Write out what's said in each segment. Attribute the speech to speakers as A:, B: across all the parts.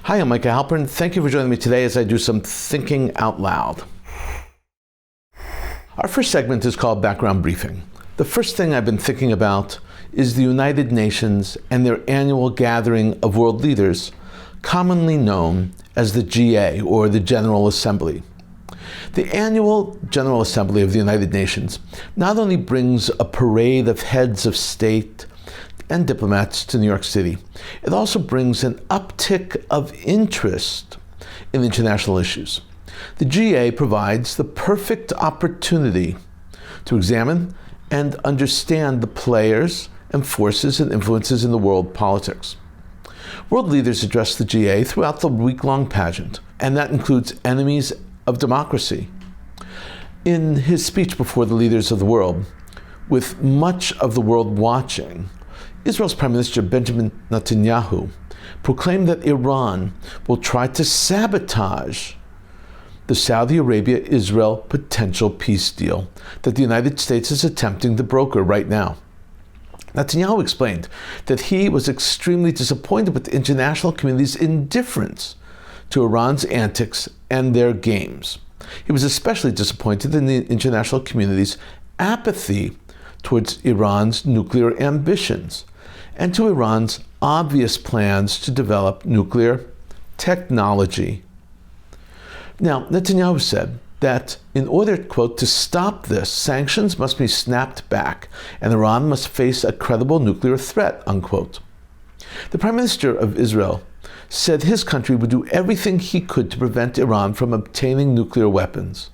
A: Hi, I'm Micah Halpern. Thank you for joining me today as I do some thinking out loud. Our first segment is called Background Briefing. The first thing I've been thinking about is the United Nations and their annual gathering of world leaders, commonly known as the GA, or the General Assembly. The annual General Assembly of the United Nations not only brings a parade of heads of state and diplomats to New York City, it also brings an uptick of interest in international issues. The GA provides the perfect opportunity to examine and understand the players and forces and influences in the world politics. World leaders address the GA throughout the week-long pageant, and that includes enemies of democracy. In his speech before the leaders of the world, with much of the world watching, Israel's Prime Minister Benjamin Netanyahu proclaimed that Iran will try to sabotage the Saudi Arabia-Israel potential peace deal that the United States is attempting to broker right now. Netanyahu explained that he was extremely disappointed with the international community's indifference to Iran's antics and their games. He was especially disappointed in the international community's apathy towards Iran's nuclear ambitions and to Iran's obvious plans to develop nuclear technology. Now, Netanyahu said that in order, quote, to stop this, sanctions must be snapped back and Iran must face a credible nuclear threat, unquote. The Prime Minister of Israel said his country would do everything he could to prevent Iran from obtaining nuclear weapons.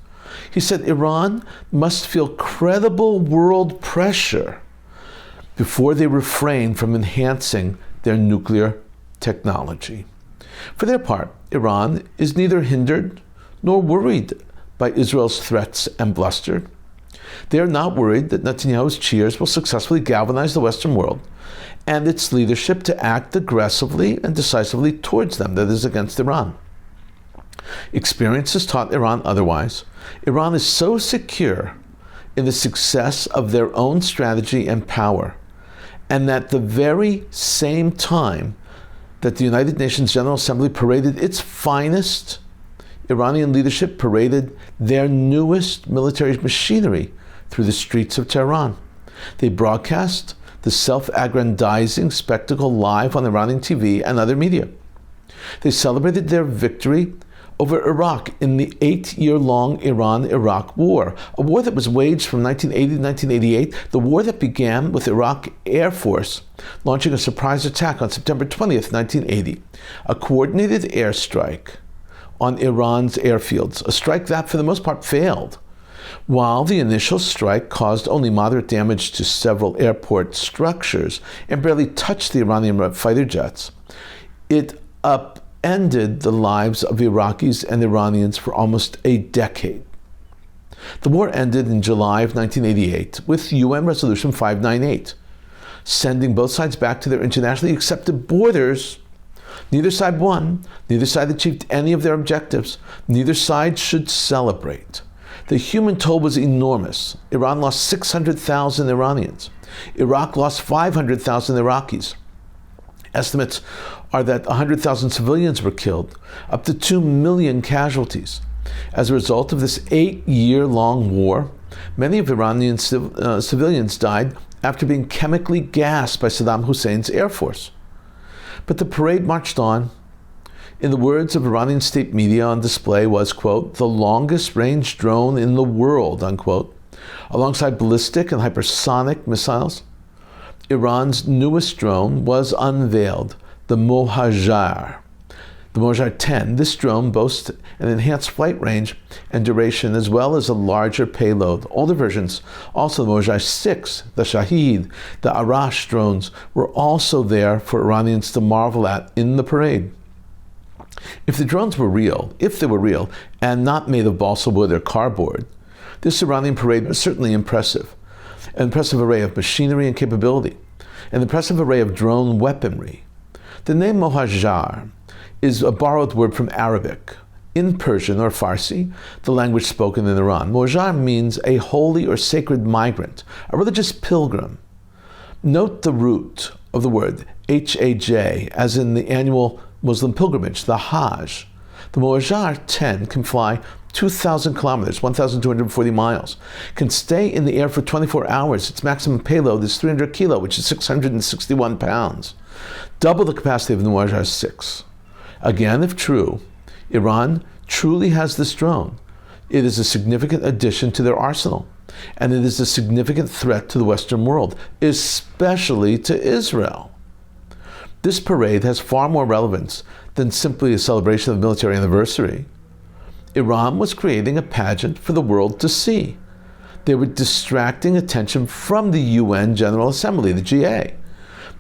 A: He said Iran must feel credible world pressure before they refrain from enhancing their nuclear technology. For their part, Iran is neither hindered nor worried by Israel's threats and bluster. They are not worried that Netanyahu's cheers will successfully galvanize the Western world and its leadership to act aggressively and decisively towards them, that is, against Iran. Experience has taught Iran otherwise. Iran is so secure in the success of their own strategy and power, and at the very same time that the United Nations General Assembly paraded its finest, Iranian leadership paraded their newest military machinery through the streets of Tehran. They broadcast the self-aggrandizing spectacle live on Iranian TV and other media. They celebrated their victory over Iraq in the 8-year-long Iran-Iraq War, a war that was waged from 1980 to 1988, the war that began with Iraq Air Force launching a surprise attack on September 20th, 1980, a coordinated airstrike on Iran's airfields, a strike that for the most part failed. While the initial strike caused only moderate damage to several airport structures and barely touched the Iranian fighter jets, it upended the lives of Iraqis and Iranians for almost a decade. The war ended in July of 1988 with UN Resolution 598, sending both sides back to their internationally accepted borders. Neither side won, neither side achieved any of their objectives, neither side should celebrate. The human toll was enormous. Iran lost 600,000 Iranians. Iraq lost 500,000 Iraqis. Estimates are that 100,000 civilians were killed, up to 2 million casualties. As a result of this 8-year-long war, many of Iranian civilians died after being chemically gassed by Saddam Hussein's Air Force. But the parade marched on. In the words of Iranian state media, on display was, quote, the longest range drone in the world, unquote. Alongside ballistic and hypersonic missiles, Iran's newest drone was unveiled, the Mohajer. The Mohajer 10. This drone boasts an enhanced flight range and duration as well as a larger payload. Older versions, also the Mohajer 6, the Shahid, the Arash drones, were also there for Iranians to marvel at in the parade. If the drones were real, and not made of balsa wood or cardboard, this Iranian parade was certainly impressive. An impressive array of machinery and capability, an impressive array of drone weaponry. The name Mohajer is a borrowed word from Arabic. In Persian or Farsi, the language spoken in Iran, Mohajer means a holy or sacred migrant, a religious pilgrim. Note the root of the word, H-A-J, as in the annual Muslim pilgrimage, the Hajj. The Moajar 10 can fly 2,000 kilometers, 1,240 miles, can stay in the air for 24 hours. Its maximum payload is 300 kilo, which is 661 pounds, double the capacity of the Moajar 6. Again, if true, Iran truly has this drone. It is a significant addition to their arsenal, and it is a significant threat to the Western world, especially to Israel. This parade has far more relevance than simply a celebration of the military anniversary. Iran was creating a pageant for the world to see. They were distracting attention from the UN General Assembly, the GA.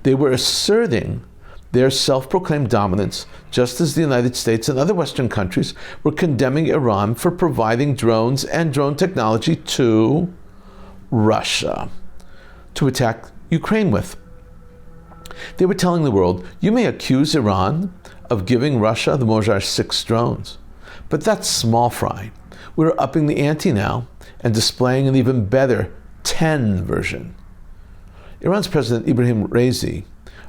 A: They were asserting their self-proclaimed dominance, just as the United States and other Western countries were condemning Iran for providing drones and drone technology to Russia to attack Ukraine with. They were telling the world, you may accuse Iran of giving Russia the Moajar 6 drones, but that's small fry. We're upping the ante now and displaying an even better 10 version. Iran's President Ibrahim Raisi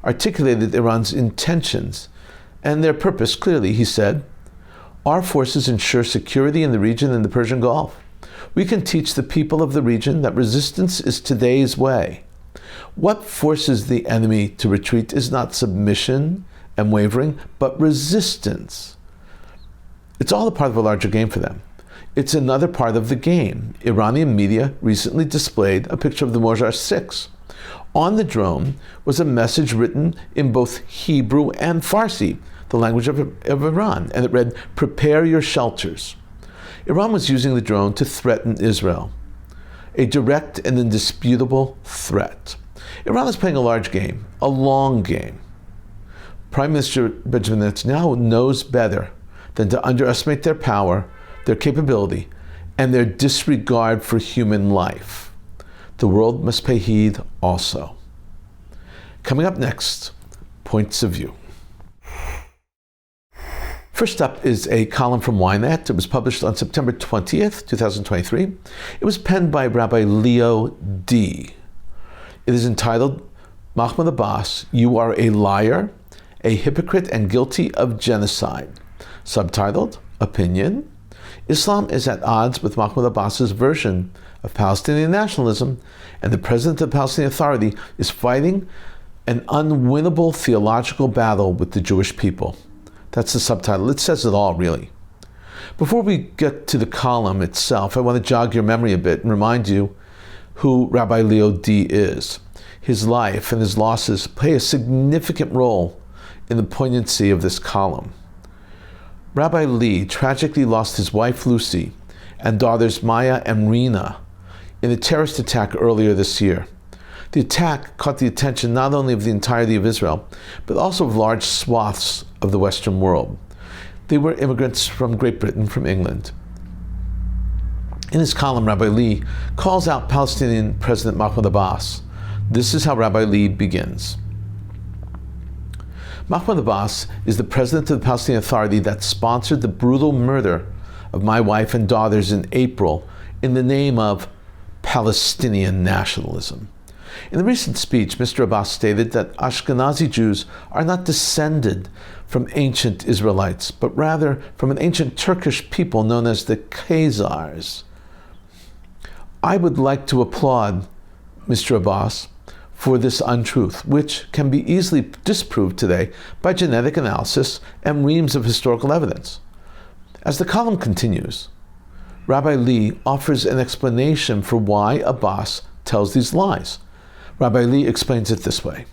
A: articulated Iran's intentions and their purpose clearly. He said, our forces ensure security in the region and the Persian Gulf. We can teach the people of the region that resistance is today's way. What forces the enemy to retreat is not submission and wavering, but resistance. It's all a part of a larger game for them. It's another part of the game. Iranian media recently displayed a picture of the Moajar 6. On the drone was a message written in both Hebrew and Farsi, the language of Iran, and it read, prepare your shelters. Iran was using the drone to threaten Israel, a direct and indisputable threat. Iran is playing a large game, a long game. Prime Minister Benjamin Netanyahu knows better than to underestimate their power, their capability, and their disregard for human life. The world must pay heed also. Coming up next, Points of View. First up is a column from Ynet. It was published on September 20th, 2023. It was penned by Rabbi Leo Dee. It is entitled, Mahmoud Abbas, You Are a Liar, a Hypocrite and Guilty of Genocide. Subtitled, Opinion, Islam is at odds with Mahmoud Abbas's version of Palestinian nationalism, and the President of the Palestinian Authority is fighting an unwinnable theological battle with the Jewish people. That's the subtitle. It says it all, really. Before we get to the column itself, I want to jog your memory a bit and remind you who Rabbi Leo Dee is. His life and his losses play a significant role in the poignancy of this column. Rabbi Lee tragically lost his wife Lucy and daughters Maya and Rena in a terrorist attack earlier this year. The attack caught the attention not only of the entirety of Israel, but also of large swaths of the Western world. They were immigrants from Great Britain, from England. In his column, Rabbi Lee calls out Palestinian President Mahmoud Abbas. This is how Rabbi Lee begins. Mahmoud Abbas is the president of the Palestinian Authority that sponsored the brutal murder of my wife and daughters in April in the name of Palestinian nationalism. In the recent speech, Mr. Abbas stated that Ashkenazi Jews are not descended from ancient Israelites, but rather from an ancient Turkish people known as the Khazars. I would like to applaud Mr. Abbas for this untruth, which can be easily disproved today by genetic analysis and reams of historical evidence. As the column continues, Rabbi Lee offers an explanation for why Abbas tells these lies. Rabbi Lee explains it this way.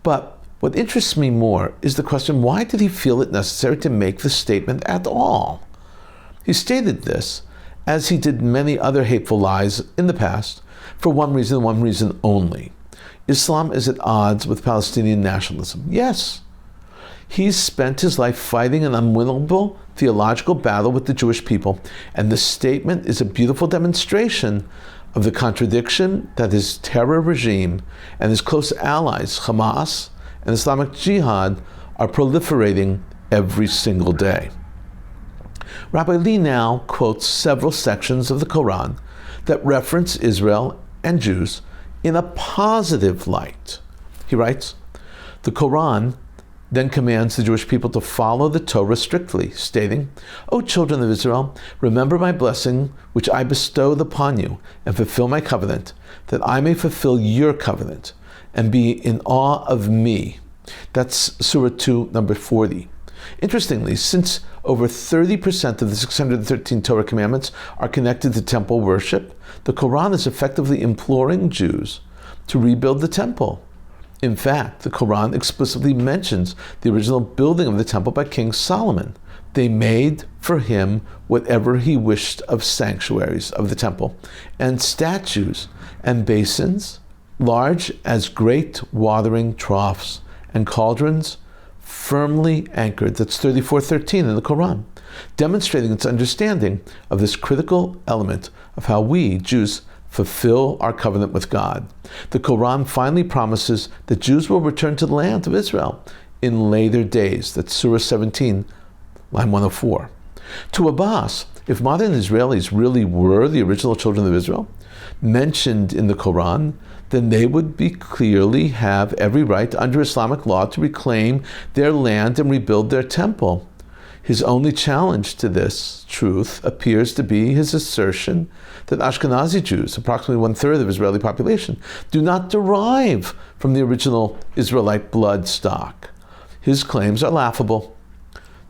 A: But what interests me more is the question, why did he feel it necessary to make this statement at all? He stated this, as he did many other hateful lies in the past, for one reason only. Islam is at odds with Palestinian nationalism. Yes, he's spent his life fighting an unwinnable theological battle with the Jewish people, and this statement is a beautiful demonstration of the contradiction that his terror regime and his close allies, Hamas and Islamic Jihad, are proliferating every single day. Rabbi Lee now quotes several sections of the Quran that reference Israel and Jews in a positive light. He writes, the Quran then commands the Jewish people to follow the Torah strictly, stating, "O children of Israel, remember my blessing which I bestowed upon you, and fulfill my covenant, that I may fulfill your covenant, and be in awe of me." That's Surah 2, number 40. Interestingly, since over 30% of the 613 Torah commandments are connected to temple worship, the Quran is effectively imploring Jews to rebuild the temple. In fact, the Quran explicitly mentions the original building of the temple by King Solomon. They made for him whatever he wished of sanctuaries of the temple, and statues and basins, large as great watering troughs, and cauldrons firmly anchored. That's 34:13 in the Quran, demonstrating its understanding of this critical element of how we, Jews, fulfill our covenant with God. The Quran finally promises that Jews will return to the land of Israel in later days. That's Surah 17, line 104. To Abbas, if modern Israelis really were the original children of Israel, mentioned in the Quran, then they would clearly have every right under Islamic law to reclaim their land and rebuild their temple. His only challenge to this truth appears to be his assertion that Ashkenazi Jews, approximately 1/3 of Israeli population, do not derive from the original Israelite blood stock. His claims are laughable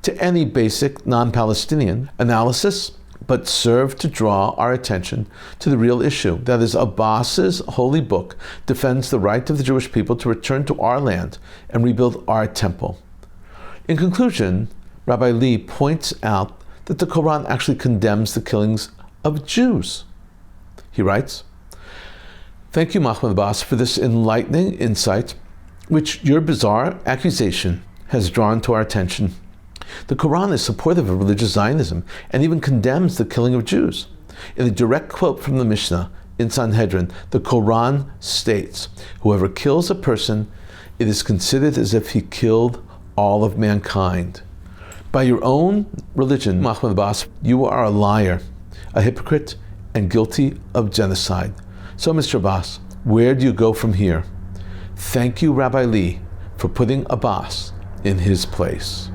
A: to any basic non-Palestinian analysis, but serve to draw our attention to the real issue. That is, Abbas's holy book defends the right of the Jewish people to return to our land and rebuild our temple. In conclusion, Rabbi Lee points out that the Quran actually condemns the killings of Jews. He writes, "Thank you, Mahmoud Abbas, for this enlightening insight, which your bizarre accusation has drawn to our attention. The Quran is supportive of religious Zionism and even condemns the killing of Jews. In a direct quote from the Mishnah in Sanhedrin, the Quran states, 'Whoever kills a person, it is considered as if he killed all of mankind.' By your own religion, Mahmoud Abbas, you are a liar, a hypocrite, and guilty of genocide. So, Mr. Abbas, where do you go from here? Thank you, Rabbi Lee, for putting Abbas in his place."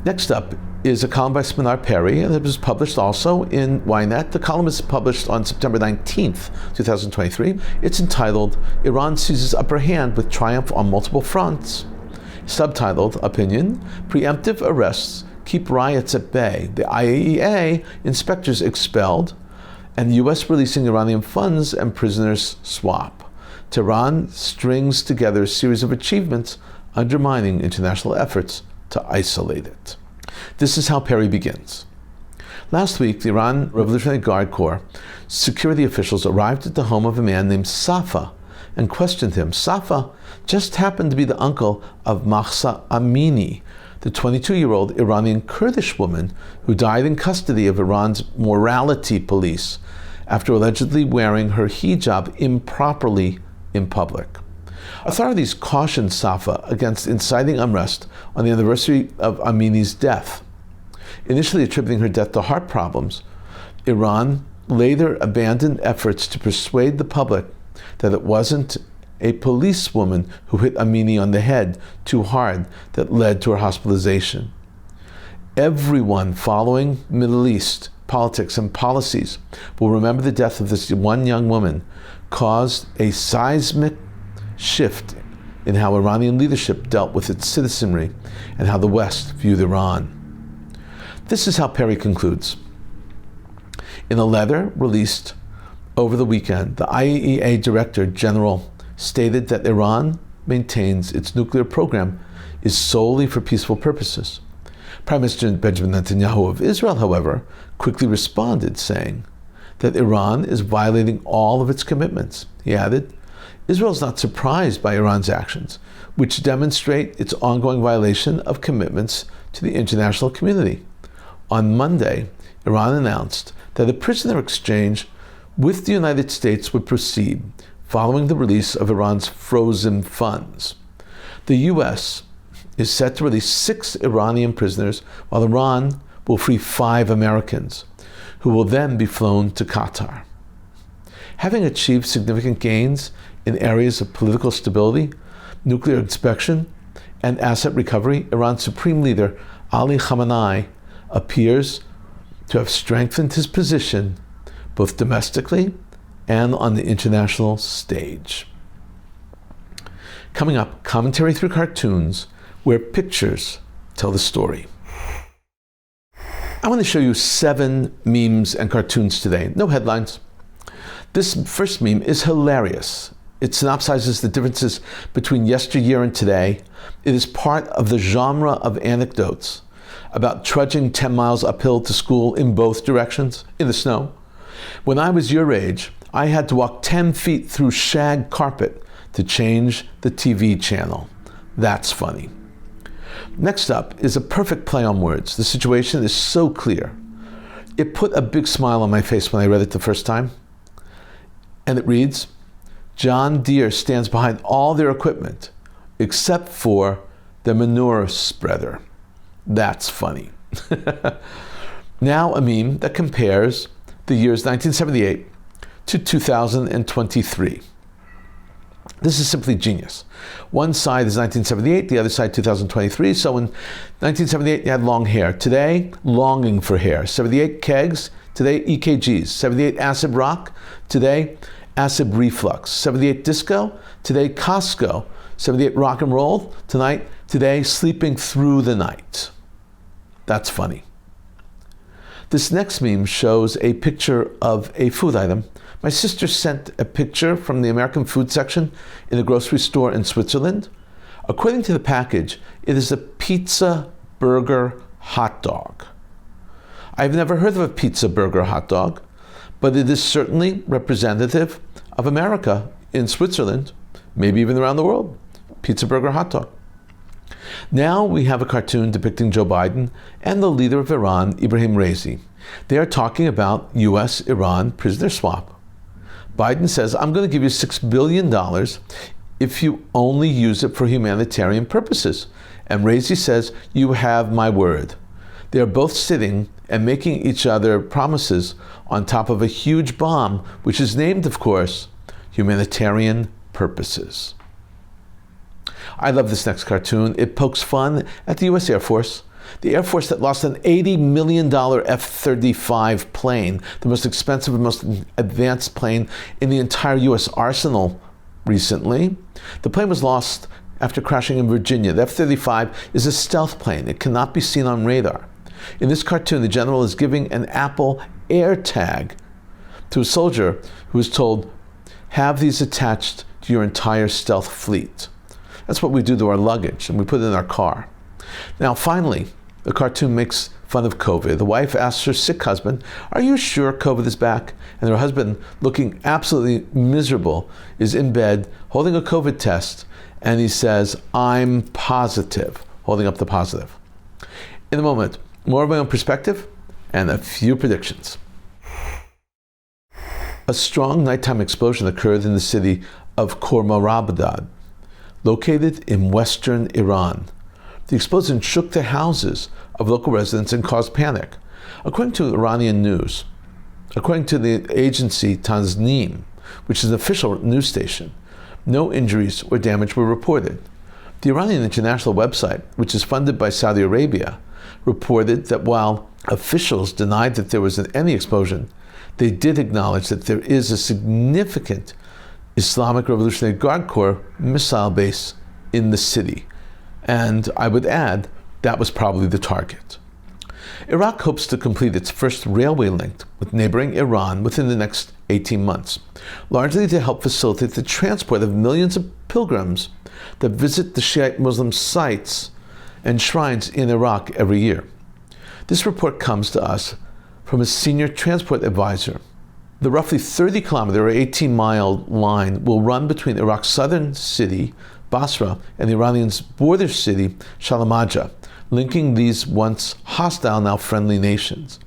A: Next up is a column by Spinar Perry, and it was published also in Ynet. The column is published on September 19th, 2023. It's entitled, "Iran Seizes Upper Hand with Triumph on Multiple Fronts." Subtitled, Opinion, Preemptive Arrests Keep Riots at Bay. The IAEA inspectors expelled, and the U.S. releasing Iranian funds and prisoners swap. Tehran strings together a series of achievements undermining international efforts to isolate it. This is how Perry begins. Last week, the Iran Revolutionary Guard Corps security officials arrived at the home of a man named Safa and questioned him. Safa just happened to be the uncle of Mahsa Amini, the 22-year-old Iranian Kurdish woman who died in custody of Iran's morality police after allegedly wearing her hijab improperly in public. Authorities cautioned Safa against inciting unrest on the anniversary of Amini's death. Initially attributing her death to heart problems, Iran later abandoned efforts to persuade the public that it wasn't a policewoman who hit Amini on the head too hard that led to her hospitalization. Everyone following Middle East politics and policies will remember the death of this one young woman caused a seismic shift in how Iranian leadership dealt with its citizenry and how the West viewed Iran. This is how Perry concludes. In a letter released over the weekend, the IAEA Director General stated that Iran maintains its nuclear program is solely for peaceful purposes. Prime Minister Benjamin Netanyahu of Israel, however, quickly responded, saying that Iran is violating all of its commitments. He added, Israel is not surprised by Iran's actions, which demonstrate its ongoing violation of commitments to the international community. On Monday, Iran announced that a prisoner exchange with the United States would proceed following the release of Iran's frozen funds. The U.S. is set to release 6 Iranian prisoners, while Iran will free 5 Americans, who will then be flown to Qatar. Having achieved significant gains in areas of political stability, nuclear inspection, and asset recovery, Iran's supreme leader, Ali Khamenei, appears to have strengthened his position both domestically and on the international stage. Coming up, commentary through cartoons where pictures tell the story. I want to show you 7 memes and cartoons today. No headlines. This first meme is hilarious. It synopsizes the differences between yesteryear and today. It is part of the genre of anecdotes about trudging 10 miles uphill to school in both directions in the snow. When I was your age, I had to walk 10 feet through shag carpet to change the TV channel. That's funny. Next up is a perfect play on words. The situation is so clear. It put a big smile on my face when I read it the first time. And it reads, John Deere stands behind all their equipment except for the manure spreader. That's funny. Now a meme that compares the years 1978 to 2023. This is simply genius. One side is 1978, the other side 2023. So in 1978, you had long hair. Today, longing for hair. 78 kegs, today EKGs. 78 acid rock, today acid reflux. 78 disco, today Costco. 78 rock and roll, today sleeping through the night. That's funny. This next meme shows a picture of a food item. My sister sent a picture from the American food section in a grocery store in Switzerland. According to the package, it is a pizza, burger, hot dog. I've never heard of a pizza, burger, hot dog, but it is certainly representative of America in Switzerland, maybe even around the world. Pizza, burger, hot dog. Now we have a cartoon depicting Joe Biden and the leader of Iran, Ibrahim Raisi. They are talking about U.S.-Iran prisoner swap. Biden says, I'm going to give you $6 billion if you only use it for humanitarian purposes. And Raisi says, you have my word. They are both sitting and making each other promises on top of a huge bomb, which is named, of course, humanitarian purposes. I love this next cartoon. It pokes fun at the U.S. Air Force. The Air Force that lost an $80 million F-35 plane, the most expensive and most advanced plane in the entire U.S. arsenal recently. The plane was lost after crashing in Virginia. The F-35 is a stealth plane. It cannot be seen on radar. In this cartoon, the general is giving an Apple AirTag to a soldier who is told, have these attached to your entire stealth fleet. That's what we do to our luggage, and we put it in our car. Now, finally, the cartoon makes fun of COVID. The wife asks her sick husband, are you sure COVID is back? And her husband, looking absolutely miserable, is in bed holding a COVID test, and he says, I'm positive, holding up the positive. In a moment, more of my own perspective and a few predictions. A strong nighttime explosion occurred in the city of Khorramabad, located in western Iran. The explosion shook the houses of local residents and caused panic. According to Iranian news, according to the agency Tasnim, which is an official news station, no injuries or damage were reported. The Iranian International website, which is funded by Saudi Arabia, reported that while officials denied that there was any explosion, they did acknowledge that there is a significant Islamic Revolutionary Guard Corps missile base in the city. And I would add, that was probably the target. Iraq hopes to complete its first railway link with neighboring Iran within the next 18 months, largely to help facilitate the transport of millions of pilgrims that visit the Shiite Muslim sites and shrines in Iraq every year. This report comes to us from a senior transport advisor. The roughly 30-kilometer or 18-mile line will run between Iraq's southern city, Basra, and the Iranian's border city, Shalamaja, linking these once hostile, now friendly nations.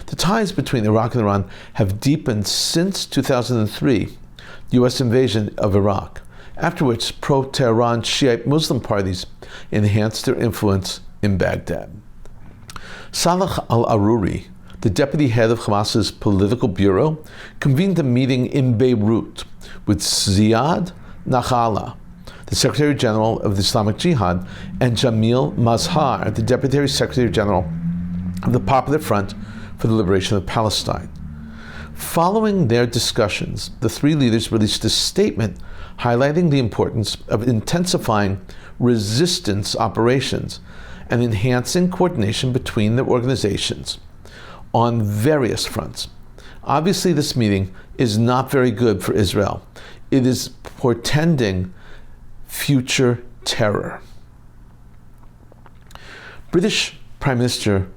A: The ties between Iraq and Iran have deepened since 2003, U.S. invasion of Iraq, after which pro-Tehran Shiite Muslim parties enhanced their influence in Baghdad. Salah al-Aruri, the deputy head of Hamas's political bureau, convened a meeting in Beirut with Ziad Nakhala, the the Secretary General of the Islamic Jihad, and Jamil Mazhar, the Deputy Secretary General of the Popular Front for the Liberation of Palestine. Following their discussions, the three leaders released a statement highlighting the importance of intensifying resistance operations and enhancing coordination between their organizations on various fronts. Obviously, this meeting is not very good for Israel. It is portending future terror. British Prime Minister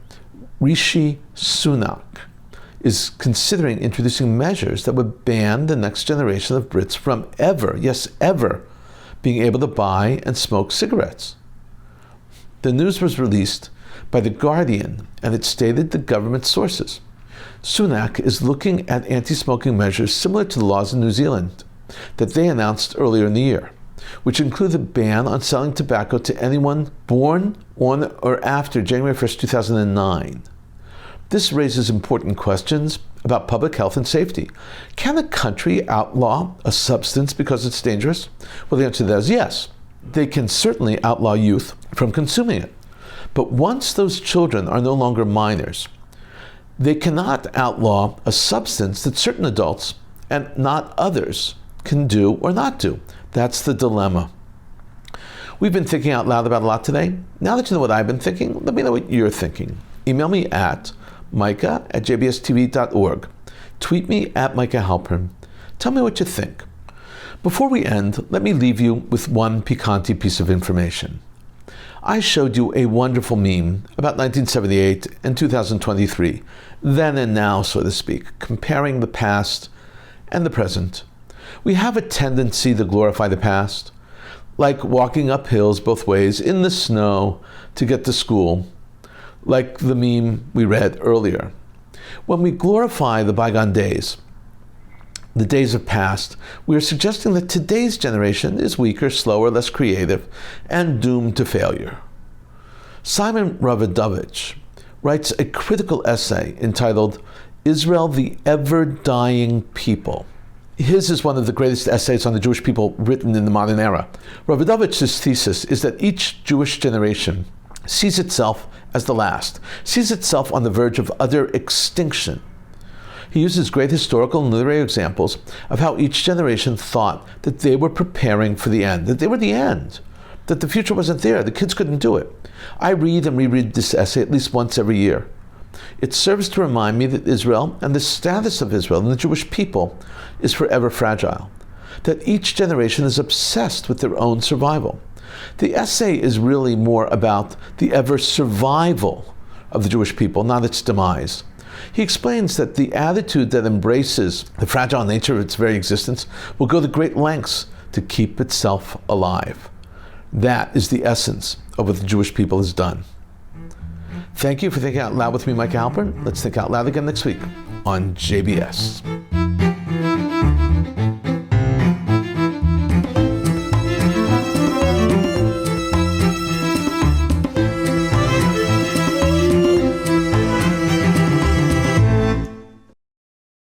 A: Rishi Sunak is considering introducing measures that would ban the next generation of Brits from ever, yes, ever, being able to buy and smoke cigarettes. The news was released by The Guardian, and it stated the government sources. Sunak is looking at anti-smoking measures similar to the laws in New Zealand that they announced earlier in the year, which include a ban on selling tobacco to anyone born on or after January 1st, 2009. This raises important questions about public health and safety. Can a country outlaw a substance because it's dangerous? Well, the answer to that is yes. They can certainly outlaw youth from consuming it. But once those children are no longer minors, they cannot outlaw a substance that certain adults and not others can do or not do. That's the dilemma. We've been thinking out loud about a lot today. Now that you know what I've been thinking, let me know what you're thinking. Email me at micah@jbstv.org. Tweet me at Micah Halpern. Tell me what you think. Before we end, let me leave you with one piquante piece of information. I showed you a wonderful meme about 1978 and 2023, then and now, so to speak, comparing the past and the present. We have a tendency to glorify the past, like walking up hills both ways in the snow to get to school, like the meme we read earlier. When we glorify the bygone days, the days of past, we are suggesting that today's generation is weaker, slower, less creative, and doomed to failure. Simon Ravidovich writes a critical essay entitled Israel, the Ever-Dying People. His is one of the greatest essays on the Jewish people written in the modern era. Ravidovich's thesis is that each Jewish generation sees itself as the last, sees itself on the verge of utter extinction. He uses great historical and literary examples of how each generation thought that they were preparing for the end, that they were the end, that the future wasn't there, the kids couldn't do it. I read and reread this essay at least once every year. It serves to remind me that Israel and the status of Israel and the Jewish people is forever fragile, that each generation is obsessed with their own survival. The essay is really more about the ever survival of the Jewish people, not its demise. He explains that the attitude that embraces the fragile nature of its very existence will go to great lengths to keep itself alive. That is the essence of what the Jewish people has done. Thank you for thinking out loud with me, Micah Halpern. Let's think out loud again next week on JBS.